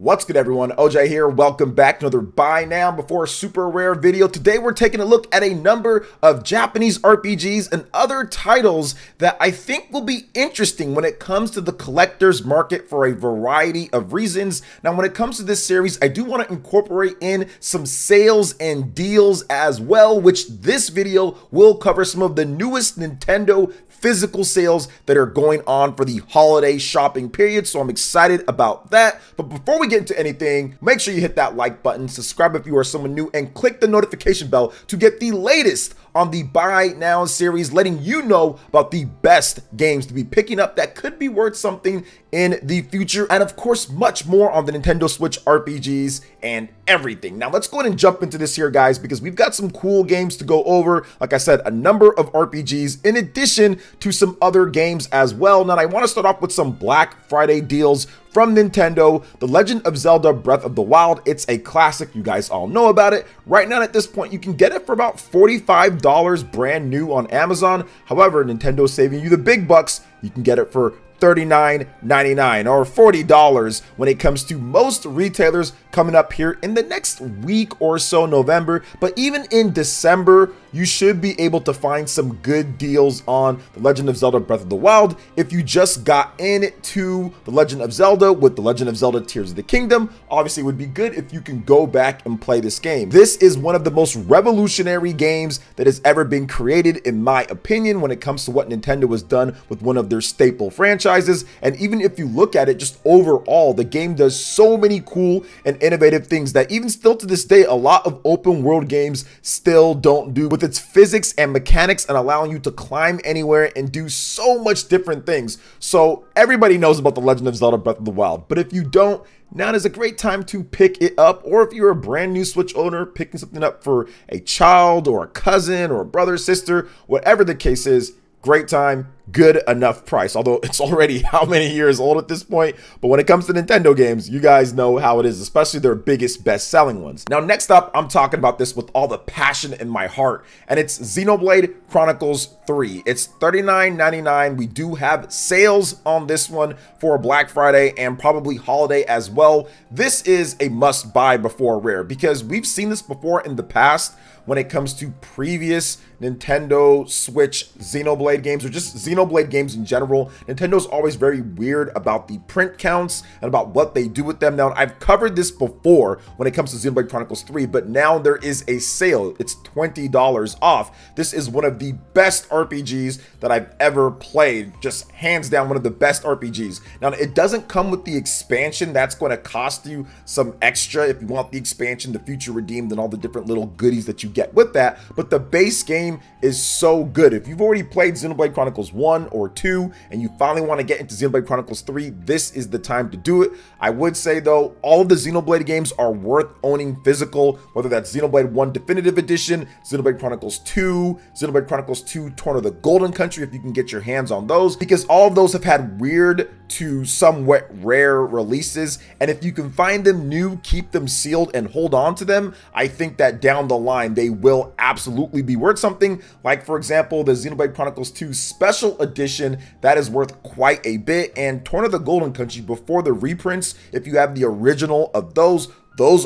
What's good, everyone? OJ here. Welcome back to another buy now before super rare video. Today we're taking a look at a number of Japanese RPGs and other titles that I think will be interesting when it comes to the collector's market for a variety of reasons. Now, when it comes to this series, I do want to incorporate in some sales and deals as well, which this video will cover some of the newest Nintendo physical sales that are going on for the holiday shopping period. So I'm excited about that. But before we get into anything, make sure you hit that like button, subscribe if you are someone new, and click the notification bell to get the latest on the Buy Now series, letting you know about the best games to be picking up that could be worth something in the future, and of course much more on the Nintendo Switch RPGs and everything. Now let's go ahead and jump into this here, guys, because we've got some cool games to go over. Like I said, a number of RPGs in addition to some other games as well. Now I want to start off with some Black Friday deals from Nintendo. The Legend of Zelda Breath of the Wild, it's a classic. You guys all know about it. Right now at this point, you can get it for about $45 brand new on Amazon. However, Nintendo's saving you the big bucks. You can get it for $39.99 or $40 when it comes to most retailers coming up here in the next week or so, November. But even in December, you should be able to find some good deals on The Legend of Zelda Breath of the Wild if you just got into The Legend of Zelda with The Legend of Zelda Tears of the Kingdom. Obviously, it would be good if you can go back and play this game. This is one of the most revolutionary games that has ever been created, in my opinion, when it comes to what Nintendo has done with one of their staple franchises. And even if you look at it just overall, the game does so many cool and innovative things that even still to this day, a lot of open world games still don't do, with its physics and mechanics and allowing you to climb anywhere and do so much different things. So everybody knows about The Legend of Zelda Breath of the Wild, but if you don't, now is a great time to pick it up. Or if you're a brand new Switch owner, picking something up for a child or a cousin or a brother, sister, whatever the case is, great time, good enough price. Although it's already how many years old at this point, but when it comes to Nintendo games, you guys know how it is, especially their biggest best-selling ones. Now next up, I'm talking about this with all the passion in my heart, and it's Xenoblade Chronicles 3. It's $39.99. We do have sales on this one for Black Friday and probably holiday as well. This is a must buy before rare, because we've seen this before in the past when it comes to previous Nintendo Switch Xenoblade games, or just Xenoblade games in general. Nintendo's always very weird about the print counts and about what they do with them. Now, I've covered this before when it comes to Xenoblade Chronicles 3, but now there is a sale. It's $20 off. This is one of the best RPGs that I've ever played. Just hands down one of the best RPGs. Now, it doesn't come with the expansion. That's going to cost you some extra if you want the expansion, the future redeemed, and all the different little goodies that you get with that. But the base game is so good. If you've already played Xenoblade Chronicles 1 or 2 and you finally want to get into Xenoblade Chronicles 3, this is the time to do it. I would say though, all of the Xenoblade games are worth owning physical, whether that's Xenoblade 1 Definitive Edition, Xenoblade Chronicles 2, Xenoblade Chronicles 2 Torn of the Golden Country, if you can get your hands on those, because all of those have had weird to somewhat rare releases, and if you can find them new, keep them sealed and hold on to them, I think that down the line they will absolutely be worth something. Like for example, the Xenoblade Chronicles 2 Special Edition, that is worth quite a bit, and Torn of the Golden Country before the reprints, if you have the original of those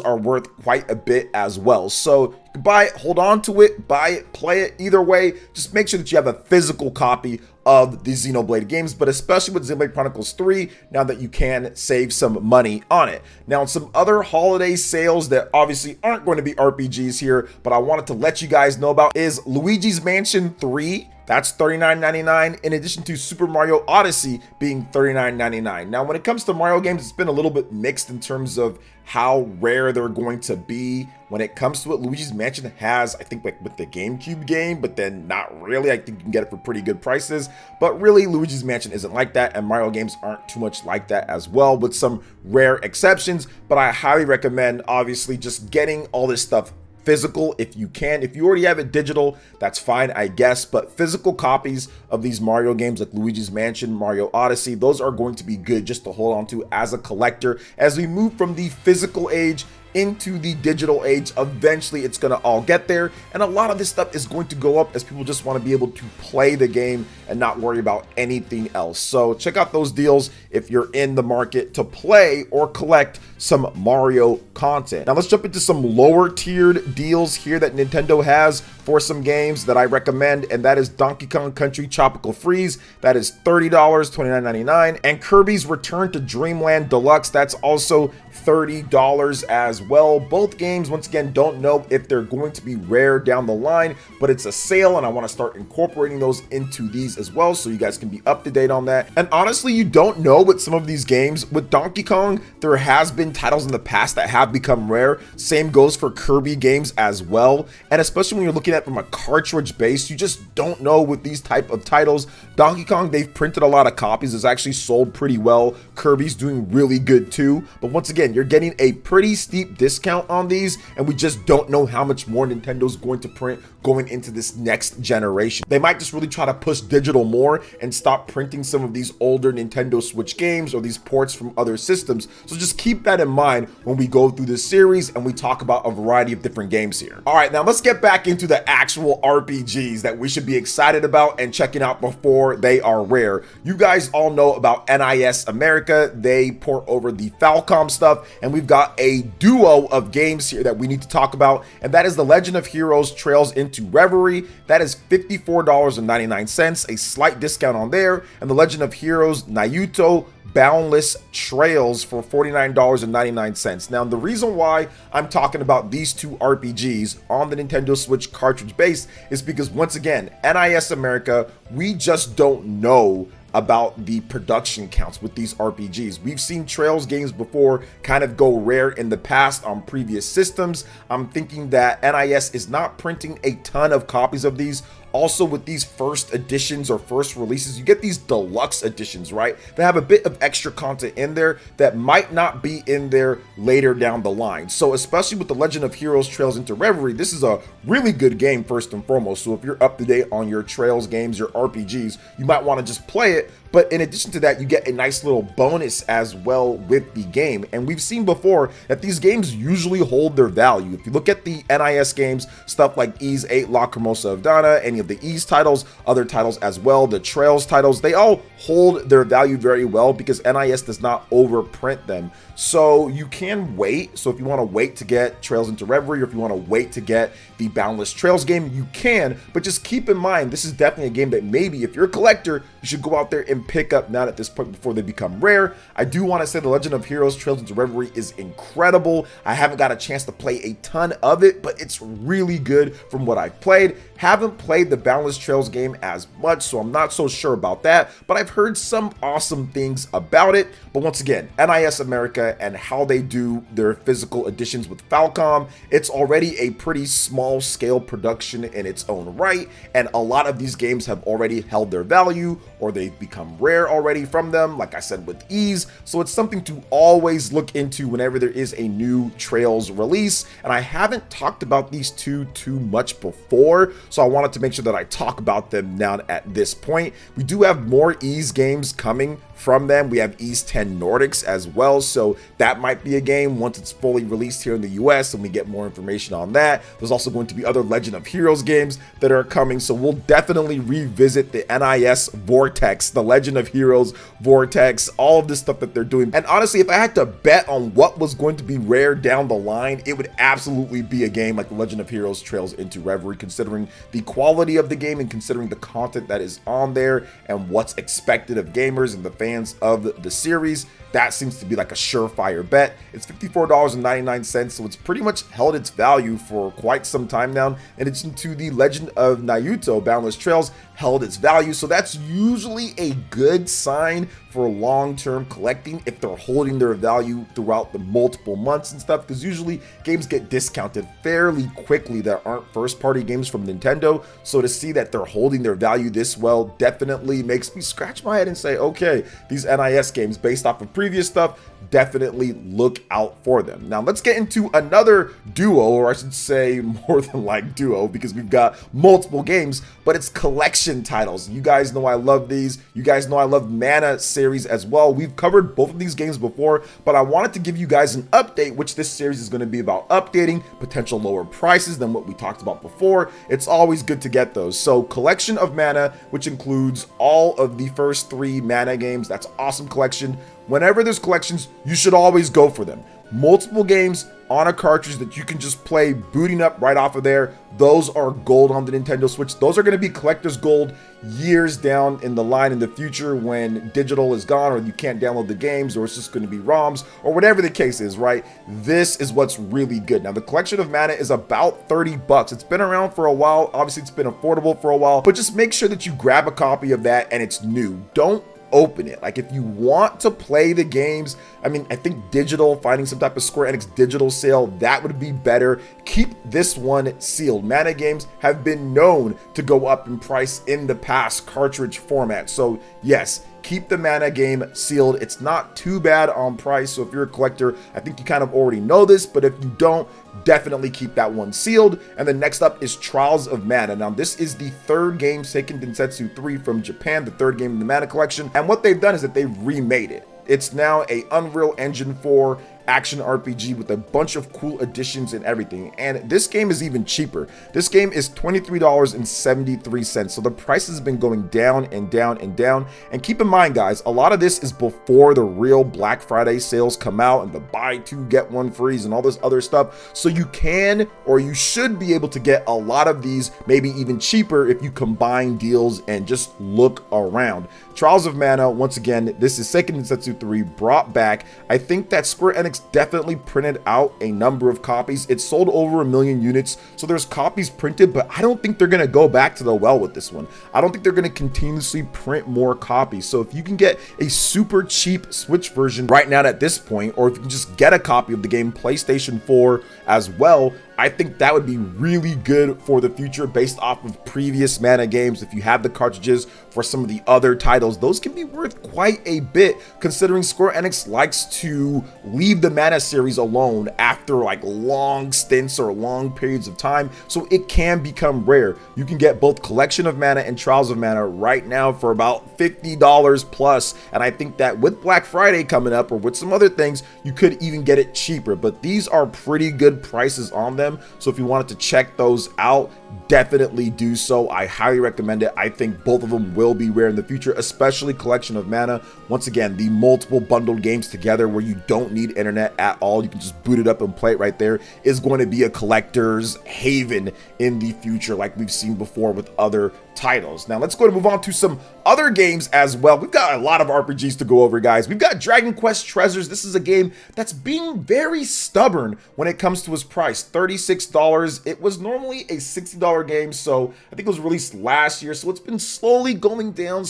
are worth quite a bit as well. So you can buy it, hold on to it, buy it, play it, either way, just make sure that you have a physical copy of the Xenoblade games, but especially with Xenoblade Chronicles 3, now that you can save some money on it. Now, some other holiday sales that obviously aren't going to be RPGs here, but I wanted to let you guys know about is Luigi's Mansion 3. That's $39.99, in addition to Super Mario Odyssey being $39.99. Now, when it comes to Mario games, it's been a little bit mixed in terms of how rare they're going to be. When it comes to it, Luigi's Mansion has, I think, like with the GameCube game, but then not really. I think you can get it for pretty good prices, but really Luigi's Mansion isn't like that, and Mario games aren't too much like that as well, with some rare exceptions. But I highly recommend, obviously, just getting all this stuff physical if you can. If you already have it digital, that's fine, I guess, but physical copies of these Mario games like Luigi's Mansion, Mario Odyssey, those are going to be good just to hold on to as a collector as we move from the physical age into the digital age. Eventually it's going to all get there, and a lot of this stuff is going to go up as people just want to be able to play the game and not worry about anything else. So check out those deals if you're in the market to play or collect some Mario content. Now let's jump into some lower tiered deals here that Nintendo has for some games that I recommend, and that is Donkey Kong Country Tropical Freeze. That is $30, $29.99, and Kirby's Return to Dreamland Deluxe. That's also $30 as well. Both games, once again, don't know if they're going to be rare down the line, but it's a sale and I want to start incorporating those into these as well, so you guys can be up to date on that. And honestly, you don't know with some of these games. With Donkey Kong, there has been titles in the past that have become rare. Same goes for Kirby games as well. And especially when you're looking at from a cartridge base, you just don't know with these type of titles. Donkey Kong, they've printed a lot of copies. It's actually sold pretty well. Kirby's doing really good too. But once again, you're getting a pretty steep discount on these, and we just don't know how much more Nintendo's going to print going into this next generation. They might just really try to push digital more and stop printing some of these older Nintendo Switch games or these ports from other systems. So just keep that in mind when we go through this series and we talk about a variety of different games here. All right, now let's get back into the actual RPGs that we should be excited about and checking out before they are rare. You guys all know about NIS America. They port over the Falcom stuff, and we've got a duo of games here that we need to talk about, and that is The Legend of Heroes Trails into Reverie. That is $54.99, a slight discount on there, and The Legend of Heroes Naruto Boundless Trails for $49.99. Now, the reason why I'm talking about these two RPGs on the Nintendo Switch cartridge base is because, once again, NIS America, we just don't know about the production counts with these RPGs. We've seen Trails games before kind of go rare in the past on previous systems. I'm thinking that NIS is not printing a ton of copies of these. Also, with these first editions or first releases, you get these deluxe editions, right? They have a bit of extra content in there that might not be in there later down the line. So especially with The Legend of Heroes Trails into Reverie, this is a really good game first and foremost. So if you're up to date on your Trails games, your RPGs, you might want to just play it. But in addition to that, you get a nice little bonus as well with the game. And we've seen before that these games usually hold their value. If you look at the NIS games, stuff like Ys 8, Lacrimosa of Dana, any of the Ys titles, other titles as well, the Trails titles, they all hold their value very well because NIS does not overprint them. So you can wait. So if you want to wait to get Trails into Reverie, or if you want to wait to get the Boundless Trails game, you can. But just keep in mind, this is definitely a game that maybe if you're a collector, you should go out there and pick up now at this point before they become rare. I do want to say The Legend of Heroes Trails into Reverie is incredible. I haven't got a chance to play a ton of it, but it's really good from what I've played. Haven't played the Boundless Trails game as much, so I'm not so sure about that, but I've heard some awesome things about it. But once again, NIS America and how they do their physical editions with Falcom, it's already a pretty small scale production in its own right, and a lot of these games have already held their value, or they've become rare already from them, like I said with Ys. So it's something to always look into whenever there is a new Trails release. And I haven't talked about these two too much before, so I wanted to make sure that I talk about them now at this point. We do have more Ys games coming from them. We have Ys 10 Nordics as well, so that might be a game once it's fully released here in the US and we get more information on that. There's also going to be other Legend of Heroes games that are coming, so we'll definitely revisit the NIS Vortex, the Legend of Heroes Vortex, all of this stuff that they're doing. And honestly, if I had to bet on what was going to be rare down the line, it would absolutely be a game like the Legend of Heroes Trails into Reverie, considering the quality of the game and considering the content that is on there and what's expected of gamers and the fans of the series. That seems to be like a surefire bet. It's $54.99, so it's pretty much held its value for quite some time now. In addition to the Legend of Naruto Boundless Trails held its value, so that's usually a good sign for long-term collecting if they're holding their value throughout the multiple months and stuff, because usually games get discounted fairly quickly that aren't first-party games from Nintendo. So to see that they're holding their value this well definitely makes me scratch my head and say, okay, these NIS games based off of previous stuff, definitely look out for them. Now let's get into another duo, or I should say more than like duo, because we've got multiple games, but it's collection titles. You guys know I love these. You guys know I love Mana series as well. We've covered both of these games before, but I wanted to give you guys an update, which this series is going to be about updating, potential lower prices than what we talked about before. It's always good to get those. So Collection of Mana, which includes all of the first 3 Mana games. That's an awesome collection. Whenever there's collections, you should always go for them. Multiple games on a cartridge that you can just play booting up right off of there. Those are gold on the Nintendo Switch. Those are going to be collector's gold years down in the line in the future when digital is gone, or you can't download the games, or it's just going to be ROMs, or whatever the case is, right? This is what's really good. Now, the Collection of Mana is about 30 bucks. It's been around for a while. Obviously, it's been affordable for a while, but just make sure that you grab a copy of that and it's new. Don't open it. Like, if you want to play the games, I mean, I think digital, finding some type of Square Enix digital sale, that would be better. Keep this one sealed. Mana games have been known to go up in price in the past, cartridge format. So yes, keep the Mana game sealed. It's not too bad on price. So if you're a collector, I think you kind of already know this, but if you don't, definitely keep that one sealed. And then next up is Trials of Mana. Now, this is the 3rd game, Seiken Densetsu 3 from Japan, the 3rd game in the Mana collection. And what they've done is that they've remade it. It's now a Unreal Engine 4 action RPG with a bunch of cool additions and everything. And this game is even cheaper. This game is $23.73. So the price has been going down and down and down. And keep in mind, guys, a lot of this is before the real Black Friday sales come out and the buy 2 get 1 frees and all this other stuff. So you can, or you should be able to get a lot of these, maybe even cheaper if you combine deals and just look around. Trials of Mana, once again, this is Seiken Densetsu 3 brought back. I think that Square Enix definitely printed out a number of copies. It sold over 1 million units, so there's copies printed, but I don't think they're going to go back to the well with this one. I don't think they're going to continuously print more copies. So if you can get a super cheap Switch version right now at this point, or if you can just get a copy of the game PlayStation 4 as well, I think that would be really good for the future based off of previous Mana games. If you have the cartridges for some of the other titles, those can be worth quite a bit, considering Square Enix likes to leave the Mana series alone after like long stints or long periods of time, so it can become rare. You can get both Collection of Mana and Trials of Mana right now for about $50 plus, and I think that with Black Friday coming up, or with some other things, you could even get it cheaper, but these are pretty good prices on them. So if you wanted to check those out, definitely do so. I highly recommend it. I think both of them will be rare in the future, especially Collection of Mana. Once again, the multiple bundled games together where you don't need internet at all, you can just boot it up and play it right there, is going to be a collector's haven in the future, like we've seen before with other titles. Now let's go to move on to some other games as well. We've got a lot of RPGs to go over, guys. We've got Dragon Quest Treasures. This is a game that's being very stubborn when it comes to its price, $36. It was normally a $60 game, so I think it was released last year, so it's been slowly going down,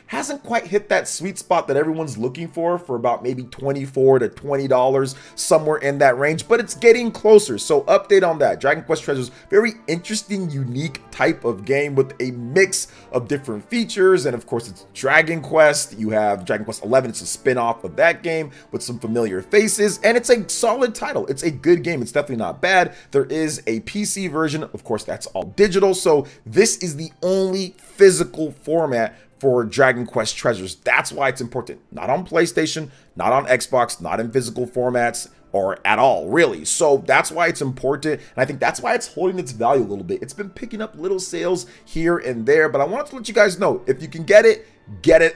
hasn't quite hit that sweet spot that everyone's looking for about maybe $24 to $20, somewhere in that range, but it's getting closer. So update on that. Dragon Quest Treasures, very interesting, unique type of game with a mix of different features, and of course it's Dragon Quest. You have Dragon Quest 11, it's a spin-off of that game with some familiar faces, and it's a solid title. It's a good game. It's definitely not bad. There is a PC version, of course that's all digital, so this is the only physical format for Dragon Quest Treasures. That's why it's important. Not on PlayStation, not on Xbox, not in physical formats, or at all, really. So that's why it's important, and I think that's why it's holding its value a little bit. It's been picking up little sales here and there, but I wanted to let you guys know, if you can get it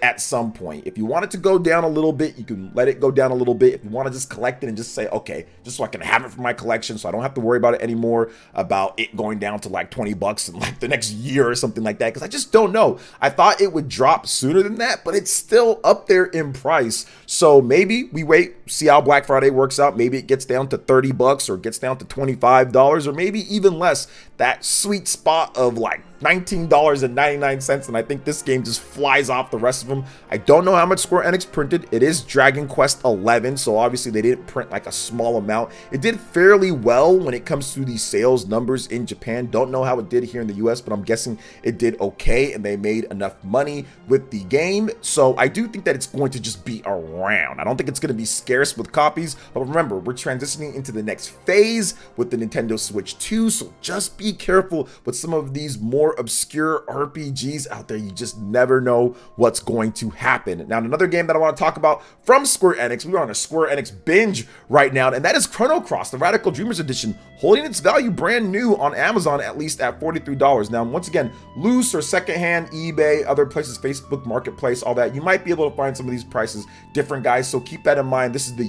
at some point. If you want it to go down a little bit, you can let it go down a little bit. If you want to just collect it and just say, okay, just so I can have it for my collection, so I don't have to worry about it anymore, about it going down to like 20 bucks in like the next year or something like that, because I just don't know. I thought it would drop sooner than that, but it's still up there in price. So maybe we wait, see how Black Friday works out. Maybe it gets down to 30 bucks or gets down to $25, or maybe even less. That sweet spot of like $19.99, and I think this game just flies off the rest of them. I don't know how much Square Enix printed. It is Dragon Quest 11, so obviously they didn't print like a small amount. It did fairly well when it comes to the sales numbers in Japan. Don't know how it did here in the US, but I'm guessing it did okay, and they made enough money with the game. So I do think that it's going to just be around. I don't think it's going to be scarce with copies, but remember, we're transitioning into the next phase with the Nintendo Switch 2, so just be careful with some of these more obscure RPGs out there. You just never know what's going to happen. Now, another game that I want to talk about from Square Enix, we're on a Square Enix binge right now, and that is Chrono Cross, the Radical Dreamers Edition, holding its value brand new on Amazon, at least at $43. Now, once again, loose or secondhand, eBay, other places, Facebook Marketplace, all that, you might be able to find some of these prices different, guys, so keep that in mind. This is the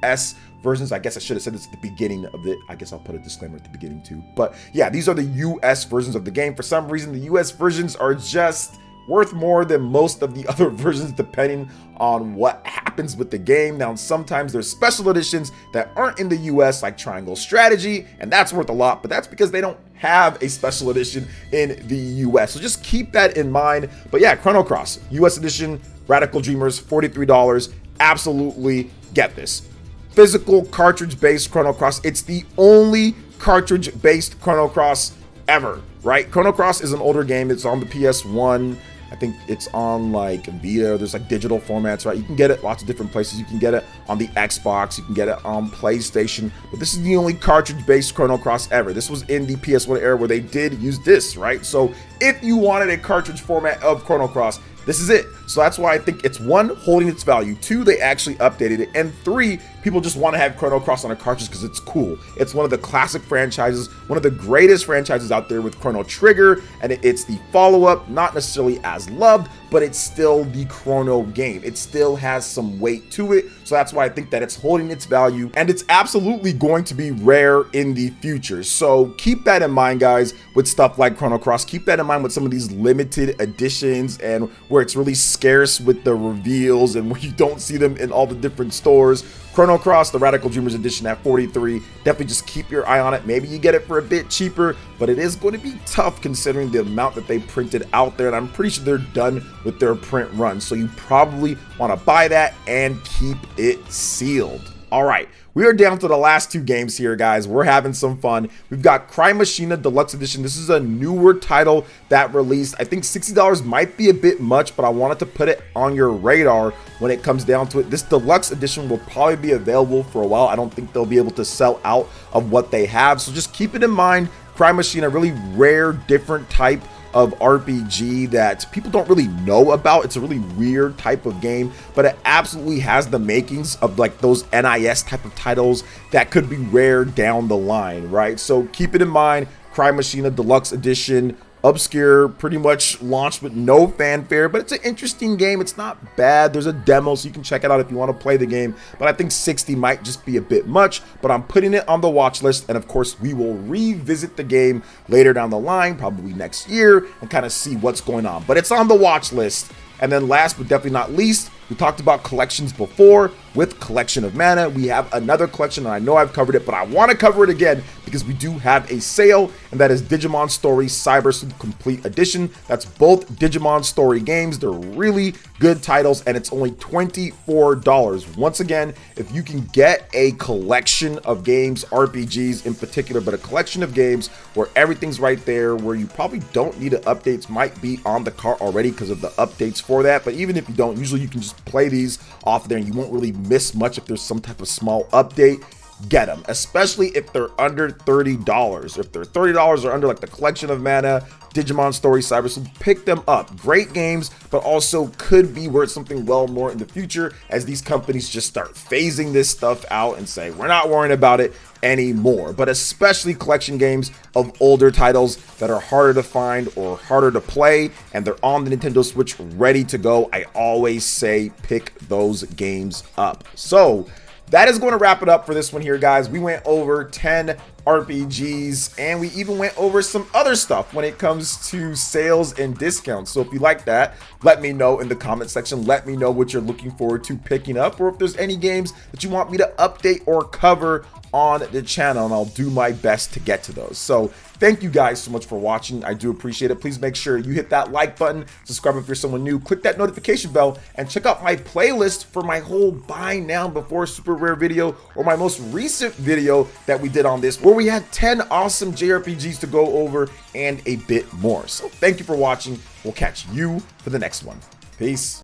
US versions. I guess I should have said this at the beginning of it. I guess I'll put a disclaimer at the beginning too. But yeah, these are the US versions of the game. For some reason, the US versions are just worth more than most of the other versions, depending on what happens with the game. Now, sometimes there's special editions that aren't in the US, like Triangle Strategy, and that's worth a lot, but that's because they don't have a special edition in the US. So just keep that in mind. But yeah, Chrono Cross, US edition, Radical Dreamers, $43. Absolutely get this. Physical cartridge-based Chrono Cross. It's the only cartridge-based Chrono Cross ever, right? Chrono Cross is an older game. It's on the PS1. I think it's on like Vita. There's like digital formats, right? You can get it lots of different places. You can get it on the Xbox. You can get it on PlayStation. But this is the only cartridge-based Chrono Cross ever. This was in the PS1 era where they did use this, right? So if you wanted a cartridge format of Chrono Cross, this is it. So that's why I think it's, one, holding its value, two, they actually updated it, and three, people just want to have Chrono Cross on a cartridge because it's cool. It's one of the classic franchises, one of the greatest franchises out there with Chrono Trigger, and it's the follow-up, not necessarily as loved, but it's still the Chrono game. It still has some weight to it, so that's why I think that it's holding its value, and it's absolutely going to be rare in the future. So keep that in mind, guys, with stuff like Chrono Cross. Keep that in mind with some of these limited editions and where it's really scarce with the reveals and where you don't see them in all the different stores. Chrono Cross, the Radical Dreamers Edition at $43. Definitely just keep your eye on it. Maybe you get it for a bit cheaper, but it is going to be tough considering the amount that they printed out there, and I'm pretty sure they're done with their print run. So you probably want to buy that and keep it sealed. All right, we are down to the last two games here, guys. We're having some fun. We've got Cry Machina Deluxe Edition. This is a newer title that released. I think $60 might be a bit much, but I wanted to put it on your radar when it comes down to it. This Deluxe Edition will probably be available for a while. I don't think they'll be able to sell out of what they have, so just keep it in mind. Cry Machina, really rare, different type of RPG that people don't really know about. It's a really weird type of game, but it absolutely has the makings of like those NIS type of titles that could be rare down the line, right? So keep it in mind. Cry Machina Deluxe Edition, obscure, pretty much launched with no fanfare, but it's an interesting game. It's not bad. There's a demo, so you can check it out if you want to play the game, but I think 60 might just be a bit much, but I'm putting it on the watch list, and of course, we will revisit the game later down the line, probably next year, and kind of see what's going on, but it's on the watch list. And then last but definitely not least, we talked about collections before. With Collection of Mana, we have another collection, and I know I've covered it, but I want to cover it again because we do have a sale, and that is Digimon Story Cyber Sleuth Complete Edition. That's both Digimon Story games. They're really good titles, and it's only $24. Once again, if you can get a collection of games, RPGs in particular, but a collection of games where everything's right there, where you probably don't need updates, might be on the cart already because of the updates for that. But even if you don't, usually you can just play these off there and you won't really miss much if there's some type of small update. Get them, especially if they're under $30. If they're $30 or under, like the Collection of Mana, Digimon Story Cyber Sleuth, pick them up. Great games, but also could be worth something well more in the future as these companies just start phasing this stuff out and say, we're not worrying about it anymore. But especially collection games of older titles that are harder to find or harder to play, and they're on the Nintendo Switch ready to go, I always say pick those games up. So that is going to wrap it up for this one here, guys. We went over 10 RPGs, and we even went over some other stuff when it comes to sales and discounts. So if you like that, let me know in the comment section. Let me know what you're looking forward to picking up, or if there's any games that you want me to update or cover on the channel, and I'll do my best to get to those. So thank you guys so much for watching. I do appreciate it. Please make sure you hit that like button, subscribe if you're someone new, click that notification bell, and check out my playlist for my whole buy now before super rare video, or my most recent video that we did on this, where we had 10 awesome JRPGs to go over and a bit more. So thank you for watching. We'll catch you for the next one. Peace.